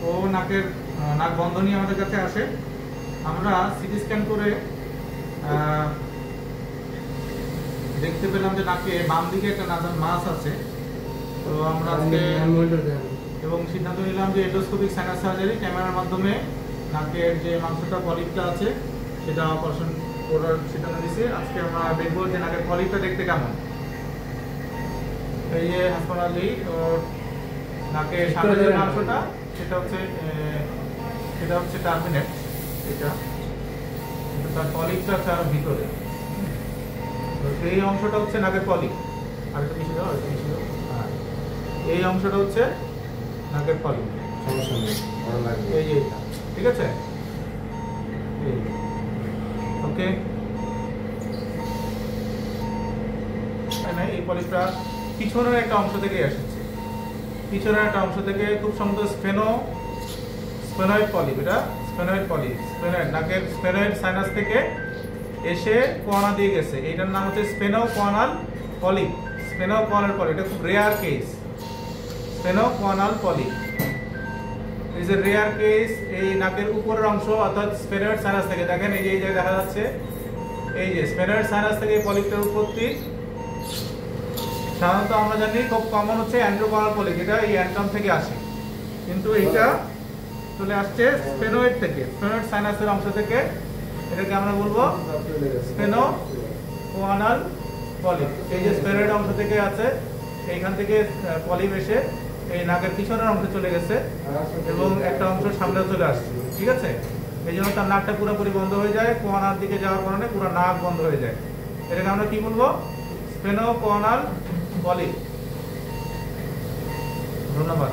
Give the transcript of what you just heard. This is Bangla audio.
ও নাকের নাক বন্ধ নিয়ে আমাদের কাছে আসে। আমরা সিটি স্ক্যান করে দেখতে পেলাম যে নাকে বাম দিকে একটা নাজাল মাস আছে। তো আমরা আজকে এবং সিদ্ধান্ত নিলাম যে এন্ডোস্কোপিক সাইনাস সার্জারি ক্যামেরার মাধ্যমে নাকের যে মাংসটা পলিপটা আছে সেটা অপারেশন করার সিদ্ধান্ত নিয়েছি। আজকে আমরা দেখবো যে নাকের পলিপটা দেখতে কেমন। এই যে হাসপান আলী ওর নাকের সামনে যে মাংসটা সেটা হচ্ছে টার্মিনেট, এটা তার পলিপটা তার ভিতরে। এই অংশটা হচ্ছে নাকের পলিপ। আর একটা কিছু দাও, এই অংশটা হচ্ছে নাকের পলিপ। এই যে ঠিক আছে, ওকে। এই পলিপটা পিছনের একটা অংশ থেকে এসেছে, পিছনের একটা অংশ থেকে, খুব সম্ভবত স্ফেনয়েড পলিপ। এটা স্ফেনয়েড পলিপ, স্ফেনয়েড নাকের স্ফেনয়েড সাইনাস থেকে এসে কোয়ানা দিয়ে গেছে। এটার নাম হচ্ছে স্ফেনোকোয়ানাল পলিপ। স্ফেনোকোয়ানাল পলিপ এটা খুব rare case. Sphenochoanal polyp is a rare case. এই নাকের উপরের অংশ অর্থাৎ স্ফেনয়েড সাইনাস থেকে, দেখেন এই যে দেখা যাচ্ছে, এই যে স্ফেনয়েড সাইনাস থেকে এই পলিপটার উৎপত্তি। সাধারণত আমরা জানি খুব কমন হচ্ছে অ্যান্ড্রোকোনাল পলিপ, এটা এই অ্যান্ট্রাম থেকে আসে, কিন্তু এইটা চলে আসছে স্ফেনয়েড থেকে, স্ফেনয়েড সাইনাসের অংশ থেকে। এটাকে আমরা বলবো স্ফেনোকোয়ানাল পলিপ। এই যে স্ফেনয়েড অংশ থেকে আছে, এইখান থেকে পলিপ এসে এই নাকের পিছনের অংশে চলে গেছে এবং একটা অংশ সামনে চলে আসছে, ঠিক আছে। এই জন্য তার নাকটা পুরোপুরি বন্ধ হয়ে যায়, কোয়ানার দিকে যাওয়ার কারণে পুরো নাক বন্ধ হয়ে যায়। এটাকে আমরা কি বলবো? স্ফেনোকোয়ানাল পলিপ। ধন্যবাদ।